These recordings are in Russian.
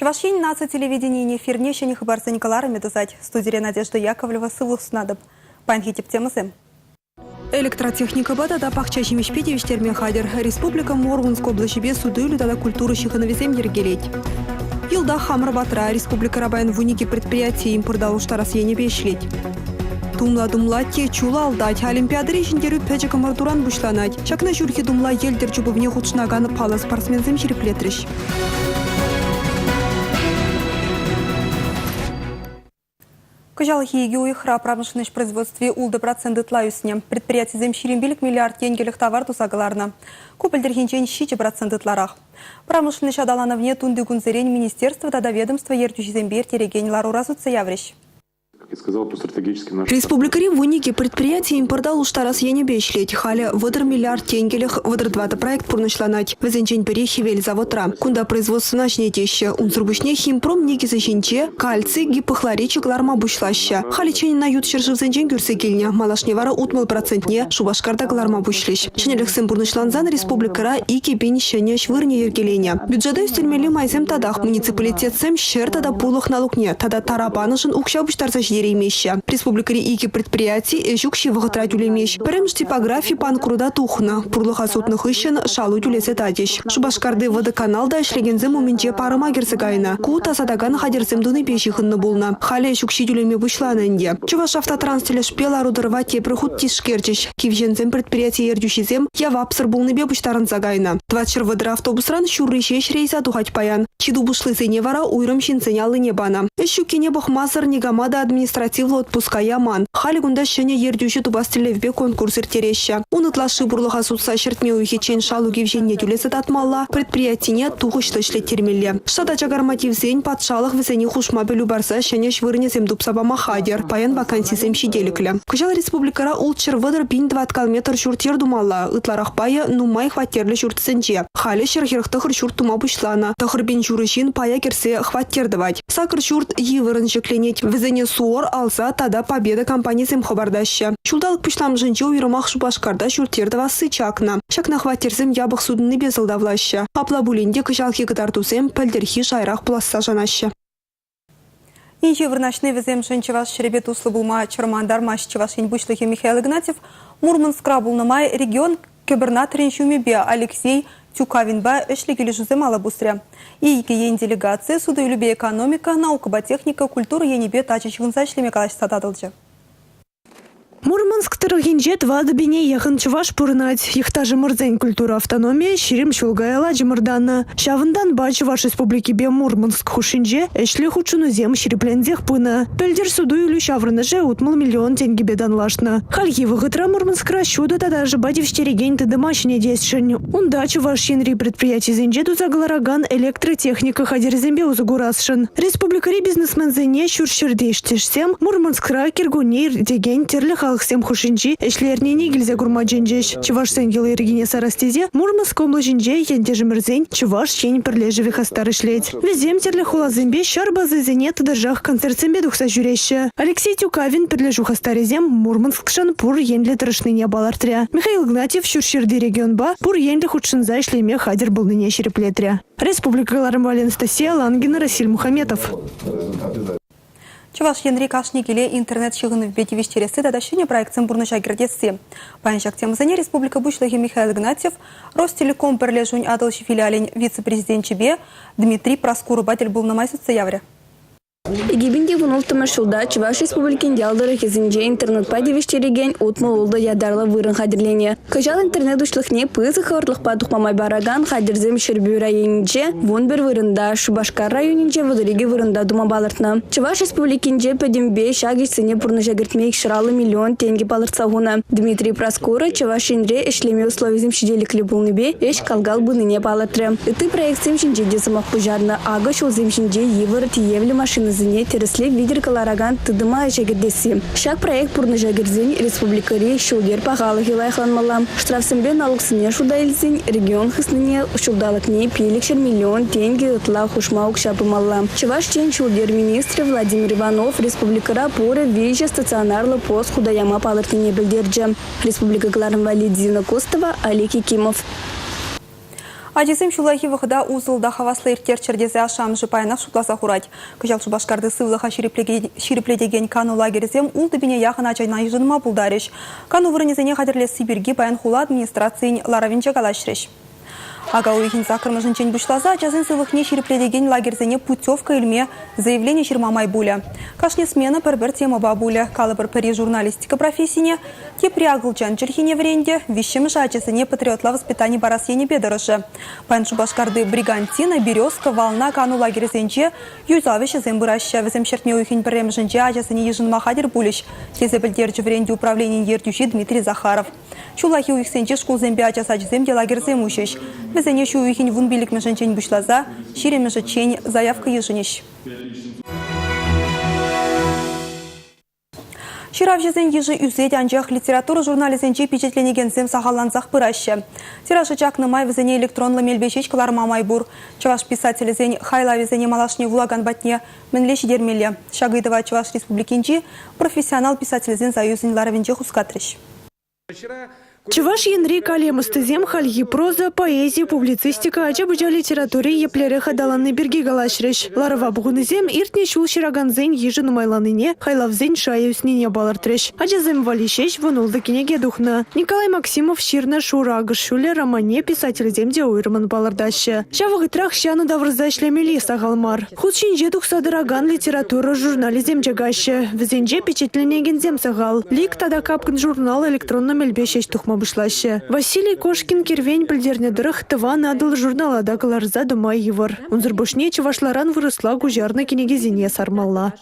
Чувашин нация телевидения эфирне еще не хабарца Николара Медузать. Студия Надежда Яковлева сывлых снадоб. Панхитип темасы. Электротехника бада да пахча шимешпетевич термехадер. Республика Мурманской области суды людада культуры шихановизем ергелеть. Илда хамр батра. Республика Рабайн в унике предприятии импордал уштарас ене бешлеть. Думла те чула алдать. Олимпиада речендерю пячека мардуран бушланать. Шакна журхи думла елдер чубывне худшнаганы пала спортсмензем череплетрищ. Кожалхи юихра промышленность производстве улда проценты тлаюсне. Предприятие земщиримбилик миллиард тенгелих товар тусагаларна. Купальдерхинчен щичи проценты тларах. Промышленность адалана вне тунды гунзерень министерства да ведомства ертючи зембер терегень лару разутся яврищ. Я сказал, по стратегическим нашим... Республика Рим в унике предприятие импордал уштарас ене бешлеть. Халя водор миллиард тенгелих водор 2 проект пурнашланать. Везенчень перехи вель заводра. Кунда производство начне теща. Унцурбушне химпром неги защенче. Кальций, гипохлоричек ларма бушлаща. Халичень нают шершив зенчень гюрсегильня. Малашневара утмал процентне. Шубашкарда ларма бушлищ. Ченелих сын пурнашланзан республикара и кипень щеня швырне ергеленя. Бюджеты устельмели майзем тадах. Муниципалитет сэм щер тада пурлых налукне. Тада тарабанышын укша буштарзаш Республика Ики предприятий эшукши вахатрать улемещ. Премш типографии пан круда тухна. Пурлыха сутных ищен шалу тюлесе татищ. Шубашкарды водоканал да шлегензем уменче парыма герцегайна. Кута садаган хадерзем дуны пещихынны булна. Хале эшукши тюлеме бушлананде. Чуваш автотранс телешпела рудырвать проход тишкерчищ. Кивжензем предприятий ердющизем явапсыр булны бе буштарын загайна. 20 водыр автобусран шуррищеш рейса тухать паян. Чиду бушлы зене вара уйрым шинценялы небана. Эшукене бахмазыр негамада административлы отпуска яман. Халигунда щене ердющи тубастелевбе конкурсыр тереща. Унытлашы бурлыха сутса шертме уйхечен шалу кивженне тюлесі татмалла. Предприятине тухышлы шлет термелле. Штата чагармативзень патшалых везени хушма белю барса щене швырнезем дупсабама хадер. Паян вакансисем щеделіклі. Кыжал республикара улчыр выдыр бин 20 километр шуртер думалла. Ытларах пая нумай хваттерлі шуртсенче. Халі шерхерхтахыр шурт тума бушлана. Тахыр бин шурышин пая керсе хваттердывать. Сакыр шурт йывырын жекленеть. Везене суор алса тада победа компаниясем хабардаща. Чулдалык пушлам жынче уйрымах шубашкарда шуртердова сычакна. Шакна хваттерзем ябых судны безылдавлаща. Апла булинде кыжалхи кытартусем пәлдерхи шайрах пласса жанаща. Инче вырначный везем жынчеваш шеребет услы булма чармандар маш чевашин бушлыхи Михаил Игнатьев Мурманскра булнамай регион губернаторин Шумебе Алексей Тюкавинба эшлигели жузем алабусря. И ен делегация суда любе экономика, наука, техника, культура енебе тачечвын зашлеме калаш сатадылчы. Мурманск тырыгинже твады бене яхын чуваш пурнать. Ихтажы мырзень культура автономия ширим шулгайла жымырданы. Шавындан ба Чуваш республики бе Мурманск хушинже эшли хучуну зем шириплензех пына. Пельдер суду илю шаврыныже утмал миллион тенге бедан лашна. Хальги выгытра Мурманскра щуда тадажы бади в стерегень тады машине десшень. Унда Чуваш енри предприятий зенже тузаглараган электротехника хадерзембе узагурасшын. Республикари бизнесмен зене щурщердештешсем Мурманскра киргунейр дегень терлих всем хушинчи эшлерне нигельзе гурмадженжеш. Чуваш сенгелы регине сарастезе Мурманск облажинже ендежи мырзень Чуваш чень перлежевих астары шлеть. Везем терле хулазымбе шарбазы зенет держах концертсембе духса жюреща. Алексей Тюкавин перлежух астарезем Мурманскшан пур енле тырышныне балартря. Михаил Игнатьев щуршерди регионба пур енле худшинза шлеме хадер был ныне щереплетря. Республика Лармвали Анастасия Лангина, Расиль Мухаметов. Чуваш енри кашни келе интернет шығыны в бети вещересі дадащине проектсен бурныша гердесі. Паяншак темызане Республика Бушлыхи Михаил Игнатьев, Ростелеком перлежунь адалши филиалень вице-президент Чебе Дмитрий Проскурубатель был на майсуце явре. Егибинде вунултыма шулда Чуваш республикин диалдары хезинже интернет пайдевиштереген утмал олда ядарлы вырын хадерлене. Кыжал интернет ушлыхне пызы хаварлық падухмамай бараган хадерзем шербю районинже вон бір вырында Шубашкар районинже водыреге вырында дума балыртна. Чуваш республикинже пәдембе шагиш сыне пурны жагертмейк шыралы миллион тенге балыртсауна. Дмитрий Проскура Чуваш инре эшлеме условизем шиделиклі булныбе эш калгал быныне балыртры. Иты проектсем шинже десымақ пужарна ага шулзем шинже евыр тиевлі машины зене тересле лидер калараган тыдыма жагердеси. Шак проект пурны жагерзень республикари шулгер пағалы хилайхланмалам. Штрафсембе налогсыне шуда илзень регион хысныне шулдалыкне пеликшер миллион тенге ытла хушмаук шапымалла. Чуваш чен шулдер министр Владимир Иванов республикара пуры веже стационарлы пост худаяма палыртыне білдерджі. Республика Клармвали Дина Костова, Олег Якимов. Адисем шулахи выхода узылда хаваслы иртер чердезе ашам жипайнах шутласа хурать. Кыжал шубашкарды сывлаха ширипледеген кану лагерзем улды бине яхын ачайна ежыныма булдариш. Кану вырынезене хадерлес Сибирги баян хула администрациян ларавинча галашреш. Ага уйхин закрмыжын чень бушлаза, жазын сывыхне ширипледеген лагерзене путевка илме заявление ширмамай буля. Кашне смена пербер тема бабуля, калыбыр пери журналистика профессине, те приагылчан черхине вренде, вещем жачесыне патриотла воспитание барасьене бедорышы. Пайн шубашкарды бригантина, березка, волна кану лагерзенче, юзавище зембыраща, везем чертне уйхин перемженче, ачесыне ежын махадер булищ, тезе бельдерче вренде управление ертючи Дмитрий Захаров. Чулахи уйхсенче школ зембе ачасач земде лагерзем ущещ. Везене шу уйхин вун билик меженчень бушлаза, шире межечень заявка ежынищ. Ширавжезен ежи үзет анжах литература журнализенче печатленегенсем сахаланзах пыраща. Тиражы чакны май везене электронлы мельбешечкалар мамай бур. Чаваш писателезен хайла везене малашне вулаган батне менлеши дермеле. Шагыдова Чаваш республикинчи профессионал писателезен союзен ларавенче хускатрыш. Чуваш Янри Калемыстызем хальги проза, поэзия, публицистика, ачабыжа литературе еплере хадаланны берги галашреш. Ларова бугунызем иртне шул шираганзен ежын майланыне, хайлавзен шаюснине балартреш. Ачазем валишеш ванулды кинеге духна. Николай Максимов ширна шурагыш шуле романе писательзем де уйрман балардаща. Шавыгытрах щаны даврызашлемели сагалмар. Худшинже духсадыраган литература журнализем жагаща. Везенже печатленегензем сагал. Лик тада капкын журнал электронно мельбешеш тухма бышлаще. Василий Кошкин кирвень пыльдернедырых тыва надыл журналада каларза думай евор. Унзырбушне чывашларан вырысла гужарна кинегезине сармалла.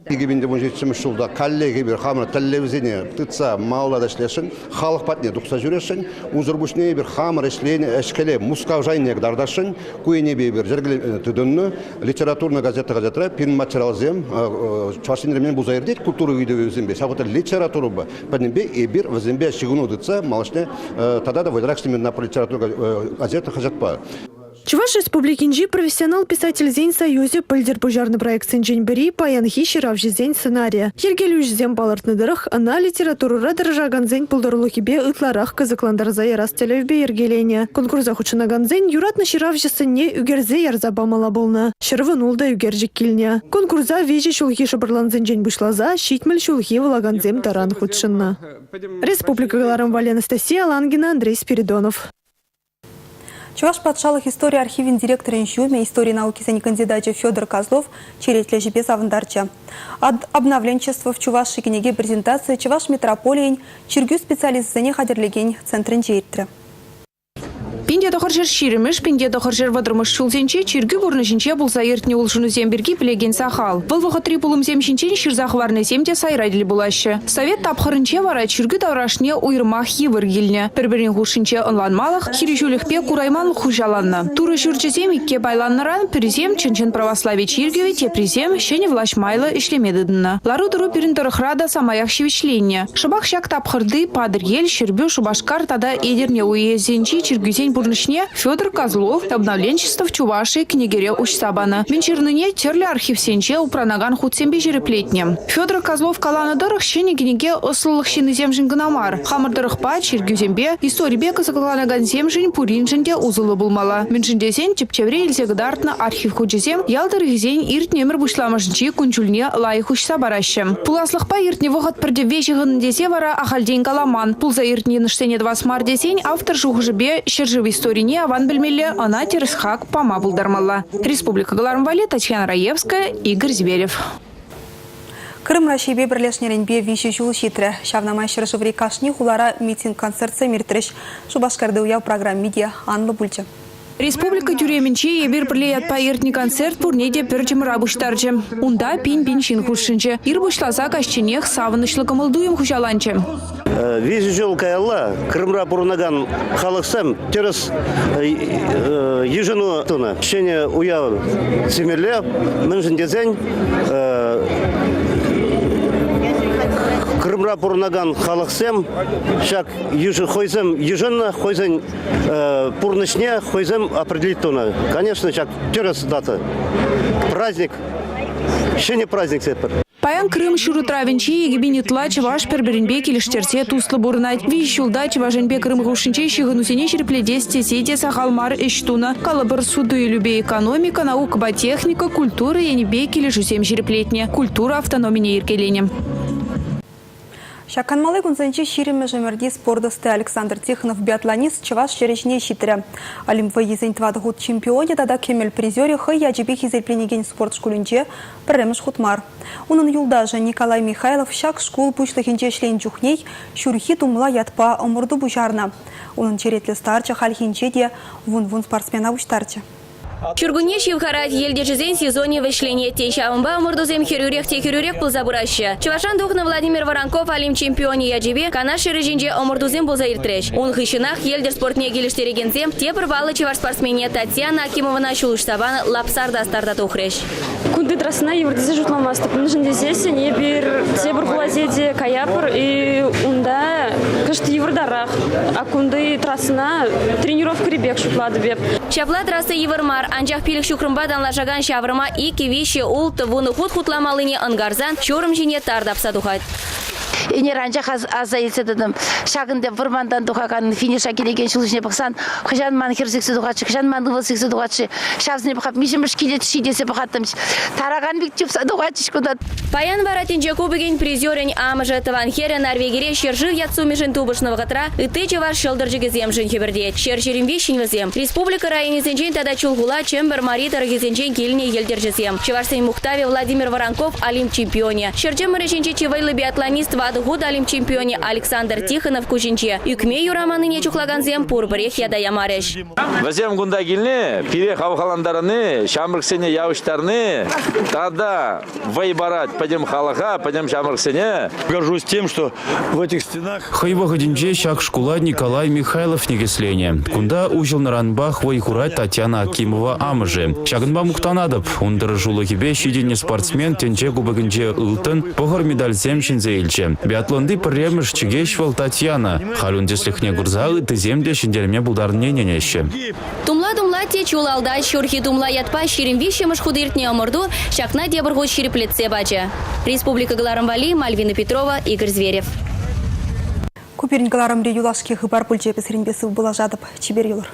Егебенде он жетшіміш жылда коллеги бір хамыр телевизине тыца маулада шлешін, халық патне дұқса жүрешін, унзырбушне бір хамыр әшкеле мускав жайнек дардашын, куене бір жергілі түдінні, литературны газета пин материал зем, чвашинермен бұзайырдет культуру үйді өзімбе. Сағыты литературу ба, пәдінбе ебір візімбе шығыну дыца, малышне тогда да выдракшными на литературу газета хажатпа. Чуваш республикинжи профессионал писатель зень союзе пыльдер пожарный проект сендженбери паянхи ширавжи зень сценария. Ергелюш зем балартныдырых ана литературу радыржаган зень пулдарлухибе ытларах казакландарза ярас телевбе ергелене. Конкурса хучынаган зень юратны ширавжи сынне үгерзе ярзабамала болна. Шырвынулда үгержик килне. Конкурса вежи шулхи шабырлан зенжень бушлаза, щитмель шулхи влаган зем таран хучынна. Республика Галарамвали Анастасия Лангина, Андрей Спиридонов. Чуваш патшалық история архивин директорин Жуме истории науки сани кандидатча Федор Козлов черетле жебе савындарча. Обновленчество в Чуваши кенеге презентация Чуваш метрополиен чергю специалист зане хадерлеген центрин жейттірі. Пенде дохаржер ширемеш, пенде дохаржер вадырмыш шулзенче, чиргü бурнышинче булса ертне улшыну земберги плеген сахал. Был вахатри пулым земшинчен ширзахварны земде сайрадили булаще. Совет тапхарынче вара чиргü даврашне уйрмах евыр гилне. Перберин хушинче онланмалых, хирижулихпе курайман хужаланна. Туры шурче земикке байланнаран, перезем ченчен православие чиргüве те презем, щене влашмайла ишлемедыдына. Лару дыру перинтарыхрада самаях шевичленне. Шабах щак тапхарды, падыр ел, шербю, шубашкар тада едерне уезенчи чиргüзень бурнышне Федор Козлов обновленчество в Чувашии книгере Ущсабана. Венчерныне терли архив сенче упранаган худсембе жереплетне. Федор Козлов каланадырых щене книге ослылых щины земжин гынамар. Хамырдырых па чиргюзембе историбе казакланаган земжин пуринжинде узылы булмала. Венчиндесен чепчевре илзегдартна архив худжезем ялдырыгзен ирт немер бушламашынчи кунчульне лайых Ущсабараще. Пуласлых па иртне вохат пердеввежи гындесе вара ахальден каламан. Пулза иртне нышсене 20 мардесен автор жухжебе щерживый истории не аван бельмеле, она терсхак пама булдармала. Республика Галарамвали, Татьяна Раевская, Игорь Зверев. Крым Рашибе бірлешнеренбе виші жул шитрі. Шавнамай шыржыври кашни хулара митинг-концерт сәміртіріш. Шубашкарды уяв программ медиа Анла Бульча. Республика Тюременче ебір бірлеят па ертні концерт пурнеде пірчім рабуштарчы. Унда пин-пин-чин хушшынчы. Ир бушласа кашченех савынышлы кымылдуем хушаланчы. Визі жол каялла, Крымра пурнаган халықсам, терес ежіну туна. Шене уяв семерле, міншін дезен, Крымра пурнаган халықсам, шак хойзем ежінна, хойзен пурнышне, хойзем определить туна. Конечно, шак терес дата. Праздник, шене праздник сепер. Паян Крым шурутравенчи егибинитла чеваш перберинбе келиштерсе туслы бурнать. Вищулда чевашенбе Крым гушинче щигынусене черпледес тесете сахалмар эштуна. Калабыр суды любе экономика, наука, техника, культура енебе келишусем черплетне. Культура автономине иркеленем. Шаканмалы кунзанчи шириме жемерди спордысты Александр Тихонов биатлонист чеваш черечне щитря. Олимпы езень 20 год чемпионе тада кемел призере хы яджибе хизельпленеген спорт шкулинче премеш хутмар. Унын юлдажы Николай Михайлов шак шкул пучлыхинче шлен чухней шурхи тумла ятпа омурду бужарна. Унын черетлі старча хальхинче де вун спортсмена уштарча. Чургуне шивхарат елдежизен сезоне вышлене тещавымба мурдузем херюрех те херюрех был забураща. Чувашан духна Владимир Воронков алим чемпионе яджибе канаш режинже омурдузем был заиртреш. Он хыщинах елдер спортне гелиштерегензем те порвала чуваш спортсмене Татьяна Акимовна Шулуштабан лапсарда старта ухреш. Кунды трасына еврдизе жутламасты. Пунжын дезесе не бир тебір құлазеде каяпыр и унда кышты еврдарах. А кунды трасына тренировка ребек шутлады беп. Шапла трасса еврмар анжақ пилік шукрымбадан лажаган шаврыма и кивиши улты вуны хут-хутламалыне ангарзан чорым жіне тардапса духать. Эне ранжа азайылса дедім. Шағында вырмандан дұқаған финиша келеген шылышне бақсан, қыжан ман херсексі дұқатшы, қыжан ман дұғылсексі дұқатшы, шавзіне бақап, мешіміш келет шидесе бақаттым. Тараған бек чөпса дұқатшы шкудат. Паян варатинче кубыген призерен амыжы тыван хері Норвегире шержы ятсу межін тубышны вғытра, үті чевар шылдыржы земжін хебірдет. Шержерін вещін візем. Республика районезенчен тада чулгула чембер марита рагезенчен келіне елдержізем. Чеварсен Мухтаве Владимир Воронков алим чемпионе. Шерчем мөрешенче чевайлы биатлонист год алим чемпионе Александр Тихонов кучинче. Юкме юраманыне чухлаганзем пурбырех яда ямареш. Вазем гунда гильне, пирех авхаландарыны, шамрыксене явыштарны, тогда вайбарать, пойдем халаха, пойдем шамрыксене. Горжусь тем, что в этих стенах... Хайва гадинче шак шкула Николай Михайлов негеслене. Кунда ужил наранбах вайхурать Татьяна Акимова амыжы. Шагынба мухтанадып, ундыр жулыхибе шидене спортсмен тенче губыгынче ылтын, похор медаль земшин зейлче. Биатлонды премеш чигешвал Татьяна. Халюндеслихне гурзалы теземде шиндерме бударне ненеще. Тумла те чулалда шурхи тумла ятпа ширим вишемыш худыртне омурду шакна дебыргу шириплетсе бача. Республика Галарамвали, Мальвина Петрова, Игорь Зверев. Куперин Галарамри юлашки хыбар пульче песринбесі была жадып чибер юлар.